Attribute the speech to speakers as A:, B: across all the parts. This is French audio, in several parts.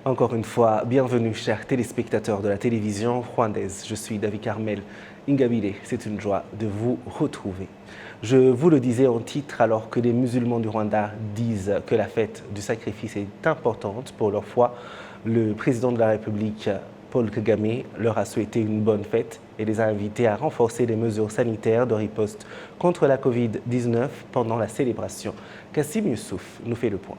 A: Encore une fois, bienvenue chers téléspectateurs de la télévision rwandaise. Je suis David Carmel Ingabire. C'est une joie de vous retrouver. Je vous le disais en titre, alors que les musulmans du Rwanda disent que la fête du sacrifice est importante pour leur foi, le président de la République, Paul Kagame, leur a souhaité une bonne fête et les a invités à renforcer les mesures sanitaires de riposte contre la Covid-19 pendant la célébration. Kassim Youssouf nous fait le point.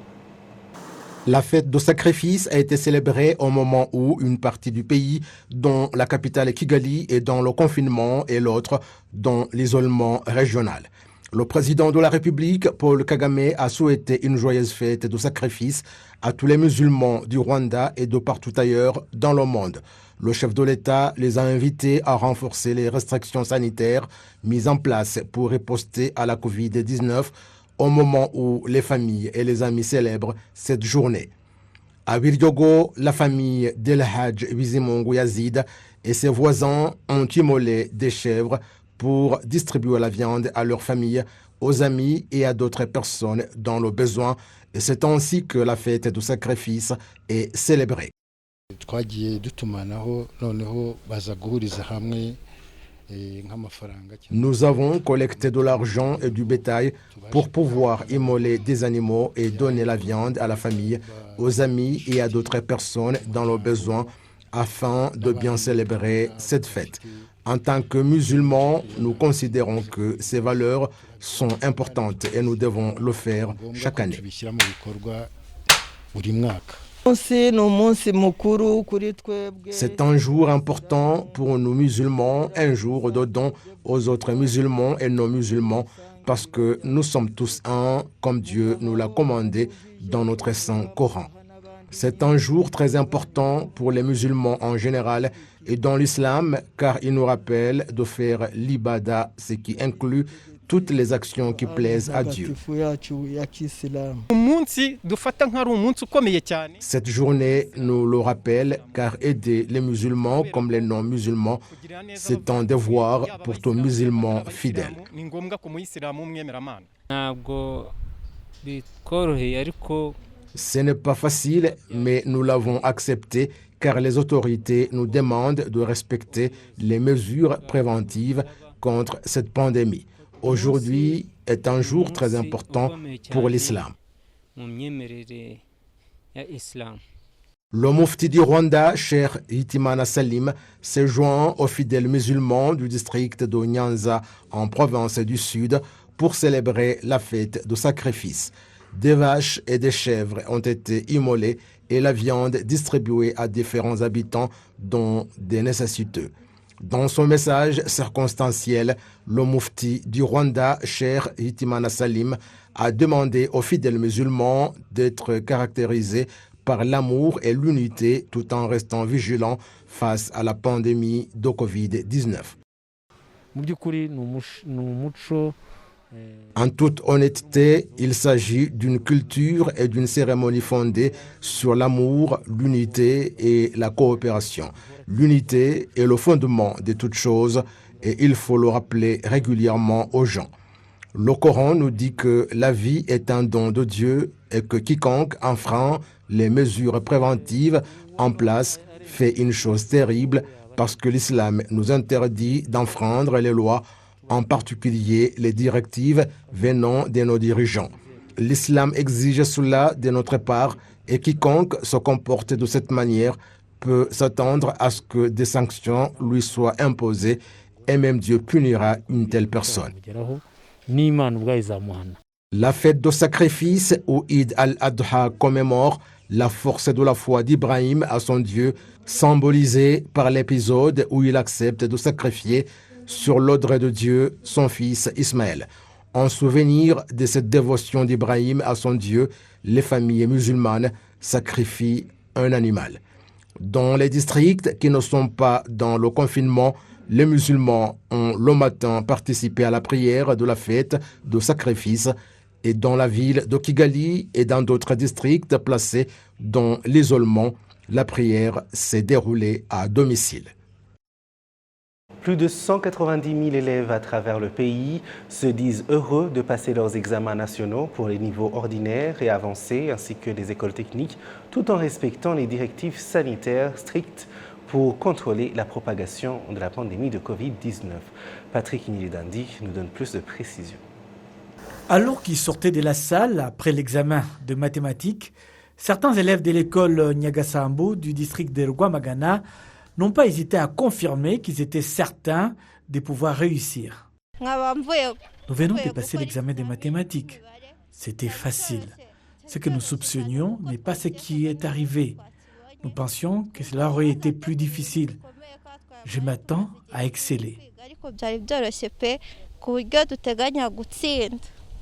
B: La fête de sacrifice a été célébrée au moment où une partie du pays, dont la capitale Kigali, est dans le confinement et l'autre dans l'isolement régional. Le président de la République, Paul Kagame, a souhaité une joyeuse fête de sacrifice à tous les musulmans du Rwanda et de partout ailleurs dans le monde. Le chef de l'État les a invités à renforcer les restrictions sanitaires mises en place pour riposter à la Covid-19 au moment où les familles et les amis célèbrent cette journée. À Biryogo, la famille d'El Hadj Bizimungu Yazid et ses voisins ont immolé des chèvres pour distribuer la viande à leurs familles, aux amis et à d'autres personnes dans le besoin. Et c'est ainsi que la fête du sacrifice est célébrée. Nous avons collecté de l'argent et du bétail pour pouvoir immoler des animaux et donner la viande à la famille, aux amis et à d'autres personnes dans le besoin afin de bien célébrer cette fête. En tant que musulmans, nous considérons que ces valeurs sont importantes et nous devons le faire chaque année. C'est un jour important pour nous musulmans, un jour de don aux autres musulmans et non musulmans, parce que nous sommes tous un, comme Dieu nous l'a commandé dans notre Saint Coran. C'est un jour très important pour les musulmans en général et dans l'islam, car il nous rappelle de faire l'ibada, ce qui inclut toutes les actions qui plaisent à Dieu. Cette journée nous le rappelle, car aider les musulmans comme les non-musulmans, c'est un devoir pour tout musulman fidèle. Ce n'est pas facile, mais nous l'avons accepté car les autorités nous demandent de respecter les mesures préventives contre cette pandémie. Aujourd'hui est un jour très important pour l'islam. Le Mufti du Rwanda, Cheikh Hitimana Salim, s'est joint aux fidèles musulmans du district de Nyanza en province du Sud pour célébrer la fête de sacrifice. Des vaches et des chèvres ont été immolées et la viande distribuée à différents habitants, dont des nécessiteux. Dans son message circonstanciel, le Mufti du Rwanda, Cheikh Hitimana Salim, a demandé aux fidèles musulmans d'être caractérisés par l'amour et l'unité tout en restant vigilants face à la pandémie de Covid-19. En toute honnêteté, il s'agit d'une culture et d'une cérémonie fondée sur l'amour, l'unité et la coopération. L'unité est le fondement de toutes choses et il faut le rappeler régulièrement aux gens. Le Coran nous dit que la vie est un don de Dieu et que quiconque enfreint les mesures préventives en place fait une chose terrible parce que l'islam nous interdit d'enfreindre les lois, en particulier les directives venant de nos dirigeants. L'islam exige cela de notre part et quiconque se comporte de cette manière peut s'attendre à ce que des sanctions lui soient imposées et même Dieu punira une telle personne. La fête de sacrifice ou Eid al-Adha commémore la force de la foi d'Ibrahim à son Dieu, symbolisée par l'épisode où il accepte de sacrifier sur l'ordre de Dieu son fils Ismaël. En souvenir de cette dévotion d'Ibrahim à son Dieu, les familles musulmanes sacrifient un animal. Dans les districts qui ne sont pas dans le confinement, les musulmans ont le matin participé à la prière de la fête de sacrifice et dans la ville de Kigali et dans d'autres districts placés dans l'isolement, la prière s'est déroulée à domicile.
A: Plus de 190 000 élèves à travers le pays se disent heureux de passer leurs examens nationaux pour les niveaux ordinaires et avancés ainsi que les écoles techniques, tout en respectant les directives sanitaires strictes pour contrôler la propagation de la pandémie de Covid-19. Patrick Nilidandi nous donne plus de précisions.
C: Alors qu'ils sortaient de la salle après l'examen de mathématiques, certains élèves de l'école Nyagasambu du district de Rwamagana n'ont pas hésité à confirmer qu'ils étaient certains de pouvoir réussir. Nous venons de passer l'examen des mathématiques. C'était facile. Ce que nous soupçonnions n'est pas ce qui est arrivé. Nous pensions que cela aurait été plus difficile. Je m'attends à exceller.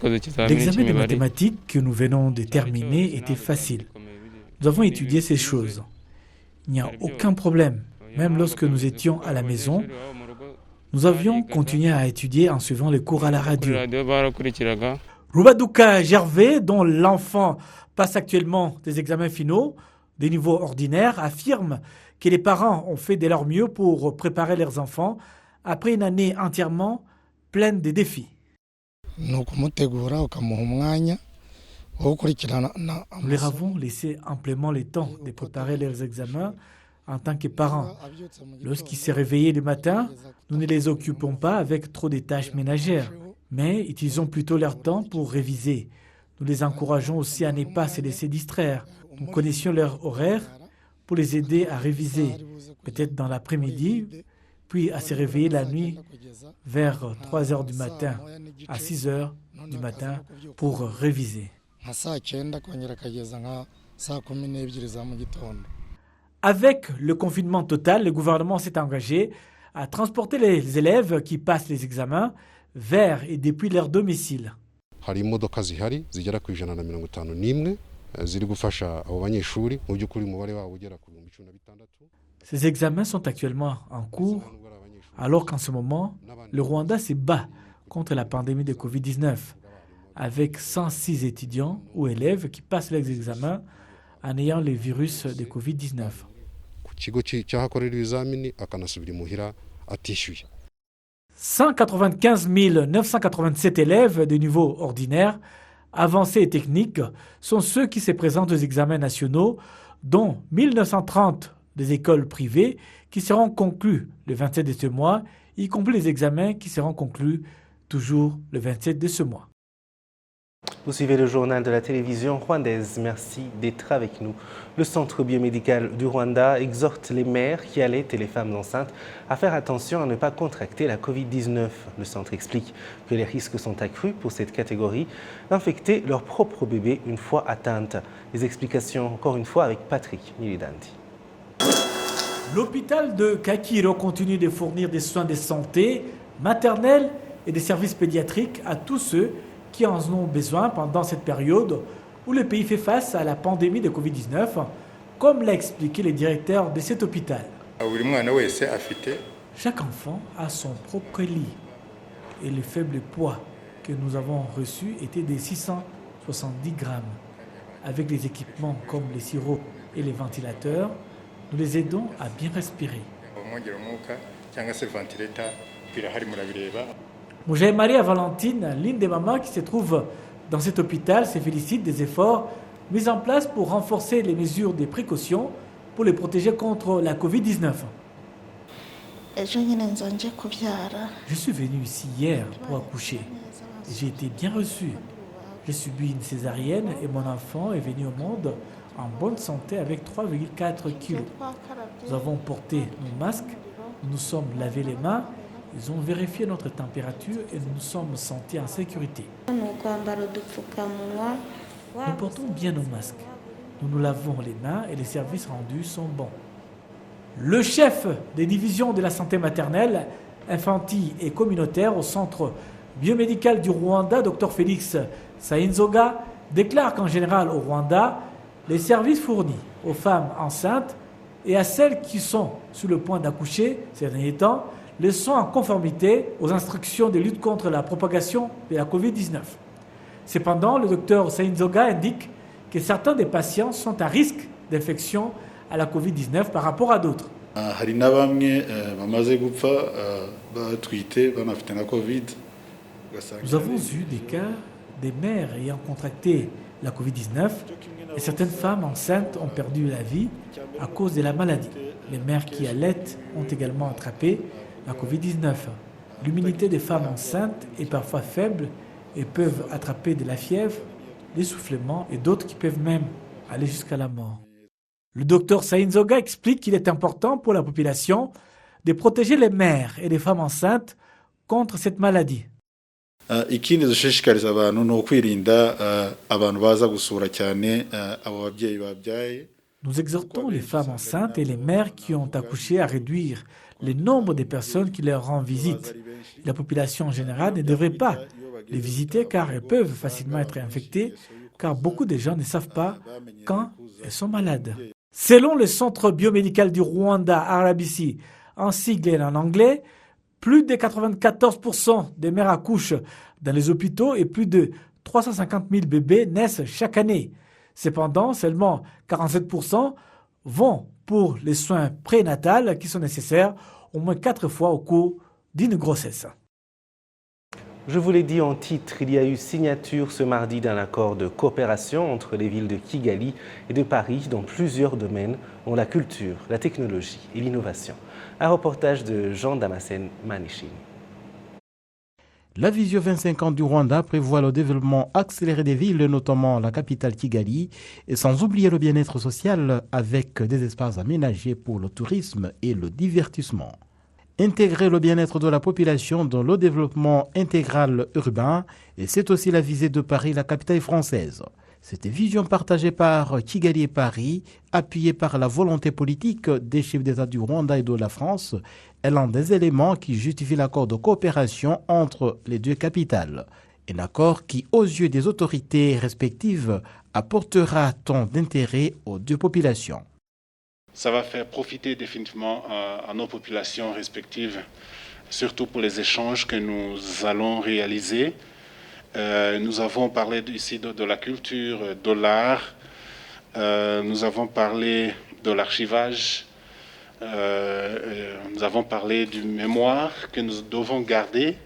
C: L'examen de mathématiques que nous venons de terminer était facile. Nous avons étudié ces choses. Il n'y a aucun problème. Même lorsque nous étions à la maison, nous avions continué à étudier en suivant les cours à la radio. Rubaduka Gervais, dont l'enfant passe actuellement des examens finaux des niveaux ordinaires, affirme que les parents ont fait de leur mieux pour préparer leurs enfants après une année entièrement pleine de défis. Nous leur avons laissé amplement le temps de préparer leurs examens en tant que parents. Lorsqu'ils se réveillaient le matin, nous ne les occupons pas avec trop de tâches ménagères, mais utilisons plutôt leur temps pour réviser. Nous les encourageons aussi à ne pas se laisser distraire. Nous connaissions leur horaire pour les aider à réviser, peut-être dans l'après-midi, puis à se réveiller la nuit vers 3 heures du matin à 6 heures du matin pour réviser. Avec le confinement total, le gouvernement s'est engagé à transporter les élèves qui passent les examens vers et depuis leur domicile. Ces examens sont actuellement en cours, alors qu'en ce moment, le Rwanda se bat contre la pandémie de Covid-19, avec 106 étudiants ou élèves qui passent leurs examens en ayant le virus de Covid-19. 195 987 élèves de niveau ordinaire, avancés et techniques sont ceux qui se présentent aux examens nationaux, dont 1930 des écoles privées qui seront conclus le 27 de ce mois, y compris les examens qui seront conclus toujours le 27 de ce mois.
A: Vous suivez le journal de la télévision rwandaise. Merci d'être avec nous. Le Centre biomédical du Rwanda exhorte les mères qui allaitent et les femmes enceintes à faire attention à ne pas contracter la Covid-19. Le centre explique que les risques sont accrus pour cette catégorie d'infecter leur propre bébé une fois atteinte. Les explications, encore une fois, avec Patrick Nilidandi.
C: L'hôpital de Kakiro continue de fournir des soins de santé maternels et des services pédiatriques à tous ceux qui en ont besoin pendant cette période où le pays fait face à la pandémie de Covid-19, comme l'a expliqué le directeur de cet hôpital. Chaque enfant a son propre lit et le faible poids que nous avons reçu était de 670 grammes. Avec des équipements comme les sirops et les ventilateurs, nous les aidons à bien respirer. Moujay Maria Valentine, l'une des mamans qui se trouve dans cet hôpital, se félicite des efforts mis en place pour renforcer les mesures de précaution pour les protéger contre la Covid-19. Je suis venue ici hier pour accoucher. J'ai été bien reçue. J'ai subi une césarienne et mon enfant est venu au monde en bonne santé avec 3,4 kilos. Nous avons porté nos masques, nous nous sommes lavé les mains, ils ont vérifié notre température et nous nous sommes sentis en sécurité. Nous portons bien nos masques. Nous nous lavons les mains et les services rendus sont bons. Le chef des divisions de la santé maternelle, infantile et communautaire au centre biomédical du Rwanda, Dr Félix Sayinzoga, déclare qu'en général au Rwanda, les services fournis aux femmes enceintes et à celles qui sont sur le point d'accoucher ces derniers temps le sont en conformité aux instructions de lutte contre la propagation de la Covid-19. Cependant, le docteur Sayinzoga indique que certains des patients sont à risque d'infection à la Covid-19 par rapport à d'autres.
D: hari na bamwe bamaze gupfa batwite banafite na Covid.
C: Nous avons eu des cas des mères ayant contracté la Covid-19 et certaines femmes enceintes ont perdu la vie à cause de la maladie. Les mères qui allaitent ont également attrapé la Covid-19. L'immunité des femmes enceintes est parfois faible et peuvent attraper de la fièvre, l'essoufflement et d'autres qui peuvent même aller jusqu'à la mort. Le docteur Sainzoga explique qu'il est important pour la population de protéger les mères et les femmes enceintes contre cette maladie.
D: Ikindi dushishikariza abantu no kwirinda abantu baza gusura cyane abo babyeyi babyaye.
C: Nous exhortons les femmes enceintes et les mères qui ont accouché à réduire le nombre de personnes qui leur rendent visite. La population en général ne devrait pas les visiter car elles peuvent facilement être infectées, car beaucoup de gens ne savent pas quand elles sont malades. Selon le Centre biomédical du Rwanda, RBC, en sigle et en anglais, plus de 94% des mères accouchent dans les hôpitaux et plus de 350 000 bébés naissent chaque année. Cependant, seulement 47% vont pour les soins prénatals qui sont nécessaires au moins 4 fois au cours d'une grossesse.
A: Je vous l'ai dit en titre, il y a eu signature ce mardi d'un accord de coopération entre les villes de Kigali et de Paris dans plusieurs domaines, dont la culture, la technologie et l'innovation. Un reportage de Jean Damascène Manichine.
B: La vision 25 ans du Rwanda prévoit le développement accéléré des villes, notamment la capitale Kigali, et sans oublier le bien-être social avec des espaces aménagés pour le tourisme et le divertissement. Intégrer le bien-être de la population dans le développement intégral urbain, et c'est aussi la visée de Paris, la capitale française. Cette vision partagée par Kigali et Paris, appuyée par la volonté politique des chefs d'État du Rwanda et de la France, est l'un des éléments qui justifie l'accord de coopération entre les deux capitales. Un accord qui, aux yeux des autorités respectives, apportera tant d'intérêt aux deux populations.
E: Ça va faire profiter définitivement à nos populations respectives, surtout pour les échanges que nous allons réaliser. Nous avons parlé ici de la culture, de l'art, nous avons parlé de l'archivage, nous avons parlé du mémoire que nous devons garder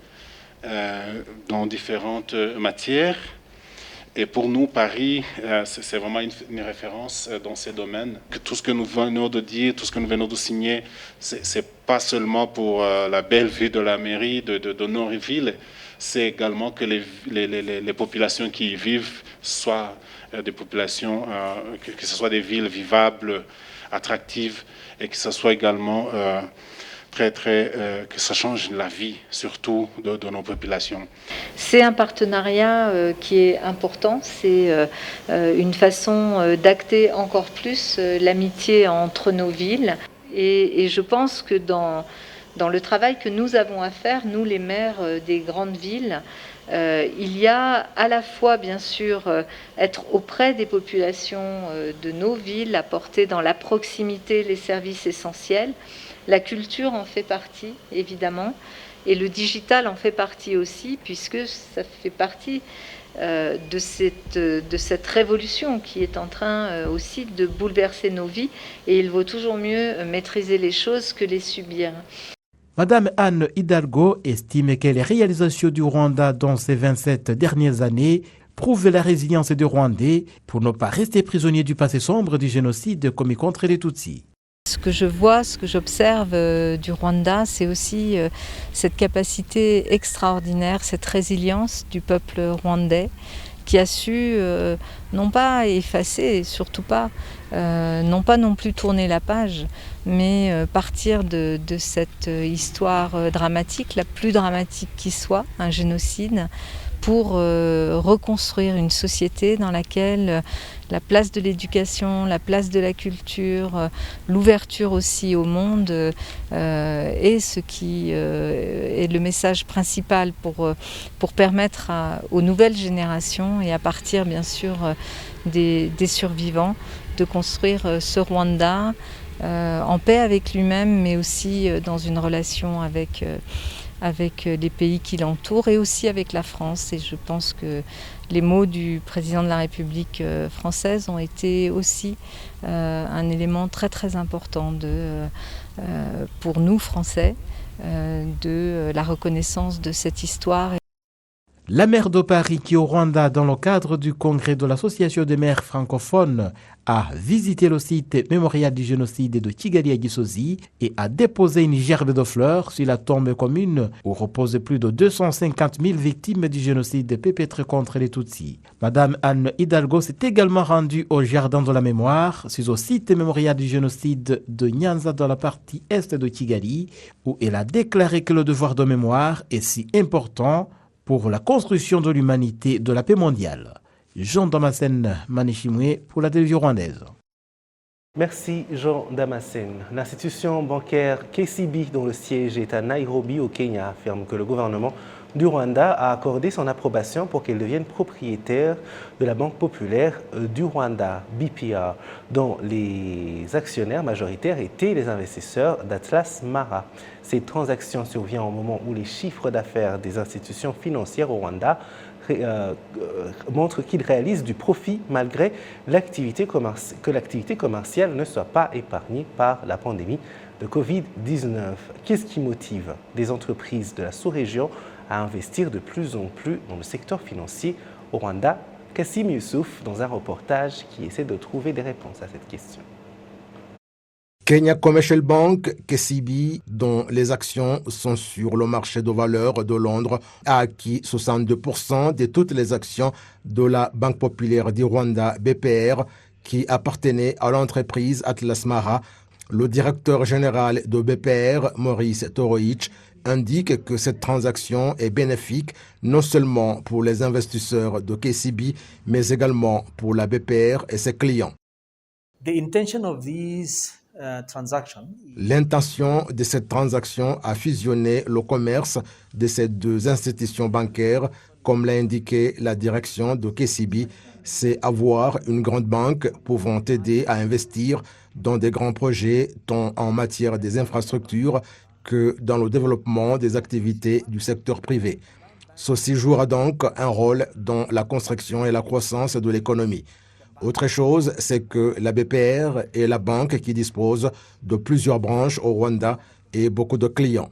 E: dans différentes matières. Et pour nous, Paris, c'est vraiment une référence dans ces domaines. Que tout ce que nous venons de dire, tout ce que nous venons de signer, c'est pas seulement pour la belle vue de la mairie, de nos villes, c'est également que les populations qui y vivent soient des populations, que ce soit des villes vivables, attractives, et que ce soit également que ça change la vie, surtout de nos populations.
F: C'est un partenariat qui est important, c'est une façon d'acter encore plus l'amitié entre nos villes. Et je pense que dans le travail que nous avons à faire, nous les maires des grandes villes, il y a à la fois bien sûr être auprès des populations de nos villes, apporter dans la proximité les services essentiels. La culture en fait partie, évidemment, et le digital en fait partie aussi, puisque ça fait partie de cette révolution qui est en train aussi de bouleverser nos vies, et il vaut toujours mieux maîtriser les choses que les subir.
B: Madame Anne Hidalgo estime que les réalisations du Rwanda dans ces 27 dernières années prouvent la résilience des Rwandais pour ne pas rester prisonniers du passé sombre du génocide commis contre les Tutsis.
F: Ce que je vois, ce que j'observe du Rwanda, c'est aussi cette capacité extraordinaire, cette résilience du peuple rwandais qui a su non pas effacer, surtout pas, non pas non plus tourner la page, mais partir de cette histoire dramatique, la plus dramatique qui soit, un génocide, pour reconstruire une société dans laquelle la place de l'éducation, la place de la culture, l'ouverture aussi au monde est ce qui est le message principal pour permettre aux nouvelles générations et à partir bien sûr des survivants de construire ce Rwanda en paix avec lui-même, mais aussi dans une relation avec avec les pays qui l'entourent et aussi avec la France. Et je pense que les mots du président de la République française ont été aussi un élément très très important pour nous Français de la reconnaissance de cette histoire.
G: La maire de Paris, qui au Rwanda, dans le cadre du congrès de l'Association des maires francophones, a visité le site mémorial du génocide de Kigali à Gisozi et a déposé une gerbe de fleurs sur la tombe commune où reposent plus de 250 000 victimes du génocide perpétré contre les Tutsis. Madame Anne Hidalgo s'est également rendue au Jardin de la Mémoire, sur le site mémorial du génocide de Nyanza dans la partie est de Kigali, où elle a déclaré que le devoir de mémoire est si important pour la construction de l'humanité de la paix mondiale. Jean Damascène Manichimwe pour la télévision rwandaise.
A: Merci Jean Damascène. L'institution bancaire KCB, dont le siège est à Nairobi au Kenya, affirme que le gouvernement du Rwanda a accordé son approbation pour qu'elle devienne propriétaire de la Banque populaire du Rwanda, BPR, dont les actionnaires majoritaires étaient les investisseurs d'Atlas Mara. Cette transaction survient au moment où les chiffres d'affaires des institutions financières au Rwanda montrent qu'ils réalisent du profit malgré que l'activité commerciale ne soit pas épargnée par la pandémie de Covid-19. Qu'est-ce qui motive les entreprises de la sous-région à investir de plus en plus dans le secteur financier au Rwanda? Kassim Youssouf dans un reportage qui essaie de trouver des réponses à cette question.
B: Kenya Commercial Bank, KCB, dont les actions sont sur le marché de valeurs de Londres, a acquis 62% de toutes les actions de la Banque populaire du Rwanda, BPR, qui appartenait à l'entreprise Atlas Mara. Le directeur général de BPR, Maurice Toroich, indique que cette transaction est bénéfique non seulement pour les investisseurs de KCB, mais également pour la BPR et ses clients. L'intention de cette transaction a fusionné le commerce de ces deux institutions bancaires, comme l'a indiqué la direction de KCB, c'est avoir une grande banque pouvant aider à investir dans des grands projets tant en matière des infrastructures que dans le développement des activités du secteur privé. Ceci jouera donc un rôle dans la construction et la croissance de l'économie. Autre chose, c'est que la BPR est la banque qui dispose de plusieurs branches au Rwanda et beaucoup de clients.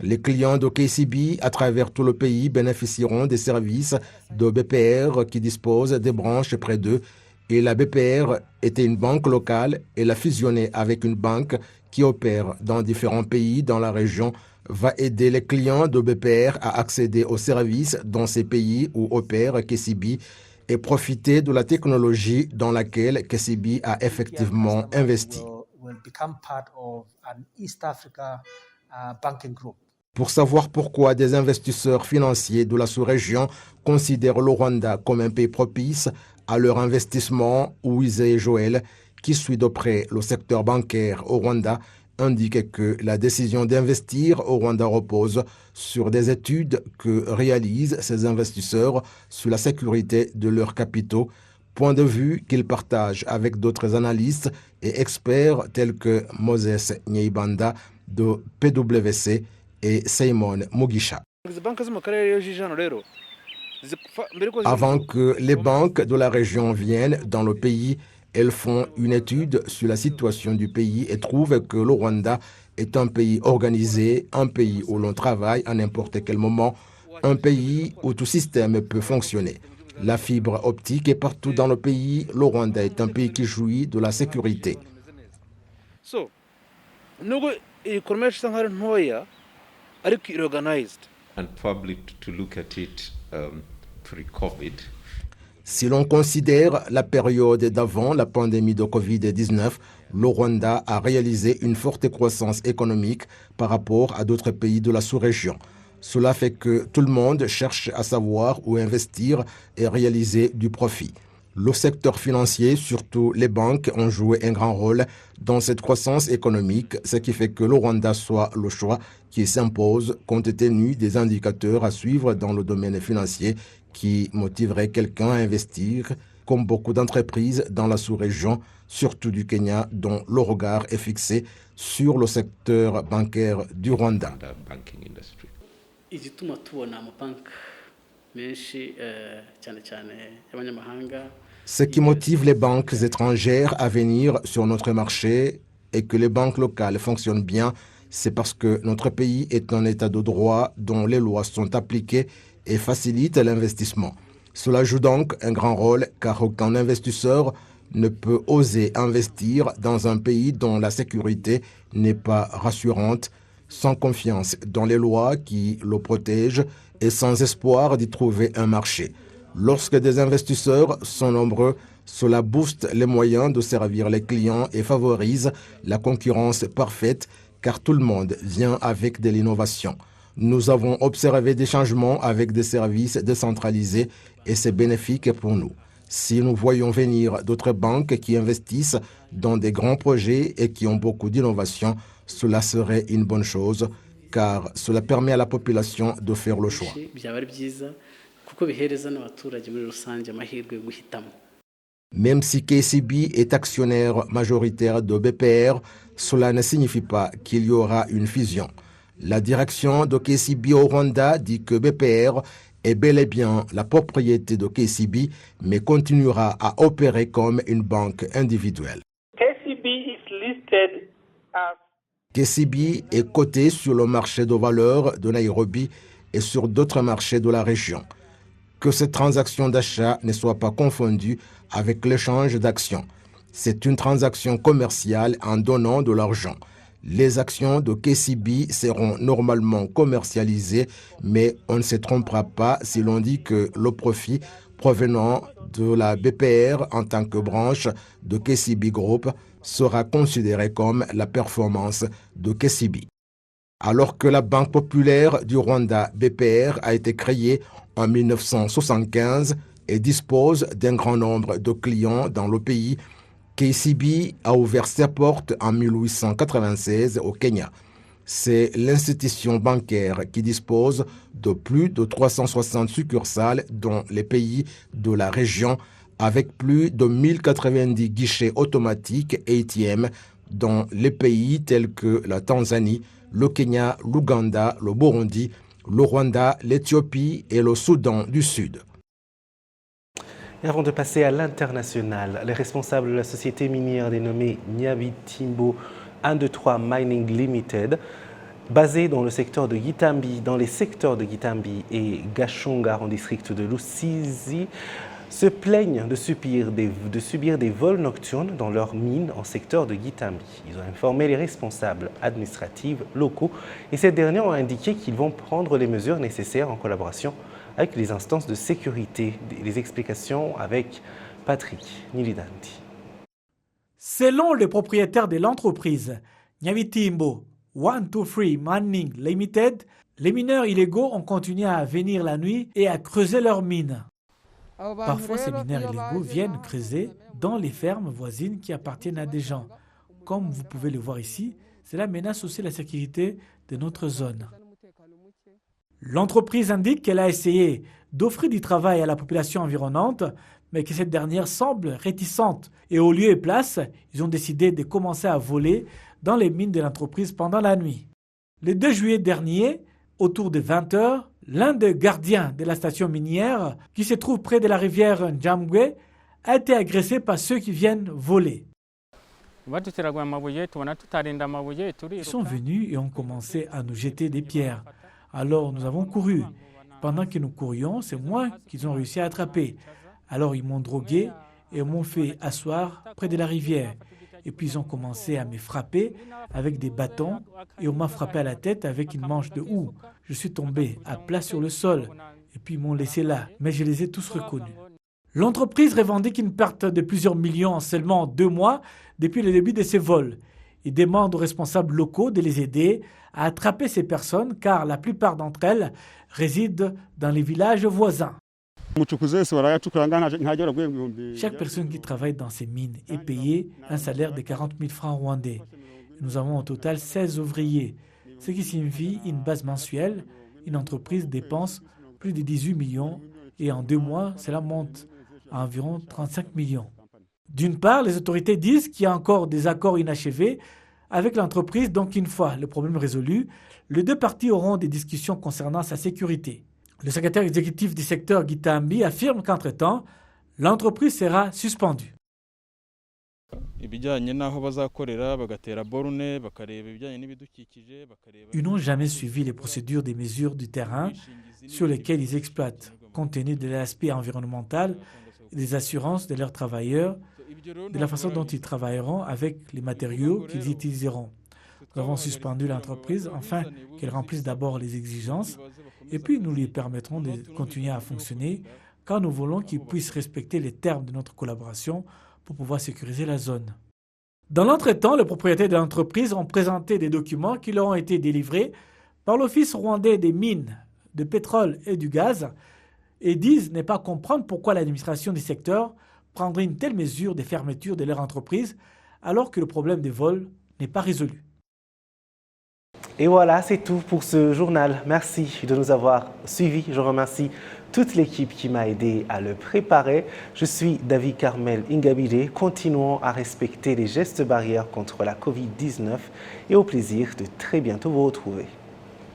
B: Les clients de KCB à travers tout le pays bénéficieront des services de BPR qui disposent des branches près d'eux. Et la BPR était une banque locale et la fusionner avec une banque qui opère dans différents pays dans la région va aider les clients de BPR à accéder aux services dans ces pays où opère KCB et profiter de la technologie dans laquelle KCB a effectivement investi. Pour savoir pourquoi des investisseurs financiers de la sous-région considèrent le Rwanda comme un pays propice à leur investissement, Ouizé Joël, qui suit de près le secteur bancaire au Rwanda, indique que la décision d'investir au Rwanda repose sur des études que réalisent ces investisseurs sur la sécurité de leurs capitaux, point de vue qu'ils partagent avec d'autres analystes et experts tels que Moses Nyeibanda de PwC et Simon Mugisha. Avant que les banques de la région viennent dans le pays, elles font une étude sur la situation du pays et trouvent que le Rwanda est un pays organisé, un pays où l'on travaille à n'importe quel moment, un pays où tout système peut fonctionner. La fibre optique est partout dans le pays. Le Rwanda est un pays qui jouit de la sécurité.
H: And probably to look at it pre-COVID.
B: Si l'on considère la période d'avant la pandémie de Covid-19, le Rwanda a réalisé une forte croissance économique par rapport à d'autres pays de la sous-région. Cela fait que tout le monde cherche à savoir où investir et réaliser du profit. Le secteur financier, surtout les banques, ont joué un grand rôle dans cette croissance économique, ce qui fait que le Rwanda soit le choix qui s'impose compte tenu des indicateurs à suivre dans le domaine financier qui motiverait quelqu'un à investir, comme beaucoup d'entreprises dans la sous-région, surtout du Kenya, dont le regard est fixé sur le secteur bancaire du Rwanda.
I: igituma tubona amabanki menshi cyane cyane y'abanyamahanga.
B: Ce qui motive les banques étrangères à venir sur notre marché et que les banques locales fonctionnent bien, c'est parce que notre pays est un état de droit dont les lois sont appliquées et facilitent l'investissement. Cela joue donc un grand rôle car aucun investisseur ne peut oser investir dans un pays dont la sécurité n'est pas rassurante, sans confiance dans les lois qui le protègent et sans espoir d'y trouver un marché. Lorsque des investisseurs sont nombreux, cela booste les moyens de servir les clients et favorise la concurrence parfaite car tout le monde vient avec de l'innovation. Nous avons observé des changements avec des services décentralisés et c'est bénéfique pour nous. Si nous voyons venir d'autres banques qui investissent dans des grands projets et qui ont beaucoup d'innovation, cela serait une bonne chose car cela permet à la population de faire le choix. Même si KCB est actionnaire majoritaire de BPR, cela ne signifie pas qu'il y aura une fusion. La direction de KCB au Rwanda dit que BPR est bel et bien la propriété de KCB, mais continuera à opérer comme une banque individuelle. KCB est coté sur le marché de valeurs de Nairobi et sur d'autres marchés de la région. Que cette transaction d'achat ne soit pas confondue avec l'échange d'actions. C'est une transaction commerciale en donnant de l'argent. Les actions de KCB seront normalement commercialisées, mais on ne se trompera pas si l'on dit que le profit provenant de la BPR en tant que branche de KCB Group sera considéré comme la performance de KCB. Alors que la Banque populaire du Rwanda, BPR, a été créée en 1975 et dispose d'un grand nombre de clients dans le pays, KCB a ouvert ses portes en 1896 au Kenya. C'est l'institution bancaire qui dispose de plus de 360 succursales dans les pays de la région, avec plus de 1090 guichets automatiques ATM dans les pays tels que la Tanzanie, le Kenya, l'Ouganda, le Burundi, le Rwanda, l'Éthiopie et le Soudan du Sud.
A: Et avant de passer à l'international, les responsables de la société minière dénommée Nyabitimbo 123 Mining Limited, basée dans le secteur de Gitambi, dans les secteurs de Gitambi et Gashonga en district de Lusizi, se plaignent de subir des vols nocturnes dans leurs mines en secteur de Gitambi. Ils ont informé les responsables administratifs locaux et ces derniers ont indiqué qu'ils vont prendre les mesures nécessaires en collaboration avec les instances de sécurité. Les explications avec Patrick Nilidanti.
C: Selon les propriétaires de l'entreprise Nyabitimbo 123 Mining Limited, les mineurs illégaux ont continué à venir la nuit et à creuser leurs mines. Parfois, ces mineurs illégaux viennent creuser dans les fermes voisines qui appartiennent à des gens. Comme vous pouvez le voir ici, cela menace aussi la sécurité de notre zone. L'entreprise indique qu'elle a essayé d'offrir du travail à la population environnante, mais que cette dernière semble réticente. Et au lieu et place, ils ont décidé de commencer à voler dans les mines de l'entreprise pendant la nuit. Le 2 juillet dernier, autour de 20 h, l'un des gardiens de la station minière, qui se trouve près de la rivière Njambwe, a été agressé par ceux qui viennent voler. Ils sont venus et ont commencé à nous jeter des pierres. Alors nous avons couru. Pendant que nous courions, c'est moi qu'ils ont réussi à attraper. Alors ils m'ont drogué et m'ont fait asseoir près de la rivière. Et puis ils ont commencé à me frapper avec des bâtons et on m'a frappé à la tête avec une manche de houx. Je suis tombé à plat sur le sol et puis ils m'ont laissé là, mais je les ai tous reconnus. L'entreprise revendique une perte de plusieurs millions en seulement 2 mois depuis le début de ces vols. Ils demandent aux responsables locaux de les aider à attraper ces personnes car la plupart d'entre elles résident dans les villages voisins. Chaque personne qui travaille dans ces mines est payée un salaire de 40 000 francs rwandais. Nous avons au total 16 ouvriers, ce qui signifie une base mensuelle. Une entreprise dépense plus de 18 millions et en 2 mois, cela monte à environ 35 millions. D'une part, les autorités disent qu'il y a encore des accords inachevés avec l'entreprise. Donc une fois le problème résolu, les deux parties auront des discussions concernant sa sécurité. Le secrétaire exécutif du secteur Gitambi affirme qu'entre-temps, l'entreprise sera suspendue. Ils n'ont jamais suivi les procédures des mesures du terrain sur lesquelles ils exploitent, compte tenu de l'aspect environnemental, des assurances de leurs travailleurs, de la façon dont ils travailleront avec les matériaux qu'ils utiliseront. Nous avons suspendu l'entreprise afin qu'elle remplisse d'abord les exigences et puis nous lui permettrons de continuer à fonctionner car nous voulons qu'il puisse respecter les termes de notre collaboration pour pouvoir sécuriser la zone. Dans l'entretemps, les propriétaires de l'entreprise ont présenté des documents qui leur ont été délivrés par l'Office rwandais des mines, de pétrole et du gaz et disent ne pas comprendre pourquoi l'administration du secteur prendrait une telle mesure de fermeture de leur entreprise alors que le problème des vols n'est pas résolu.
A: Et voilà, c'est tout pour ce journal. Merci de nous avoir suivis. Je remercie toute l'équipe qui m'a aidé à le préparer. Je suis David Carmel Ingabire. Continuons à respecter les gestes barrières contre la Covid-19 et au plaisir de très bientôt vous retrouver.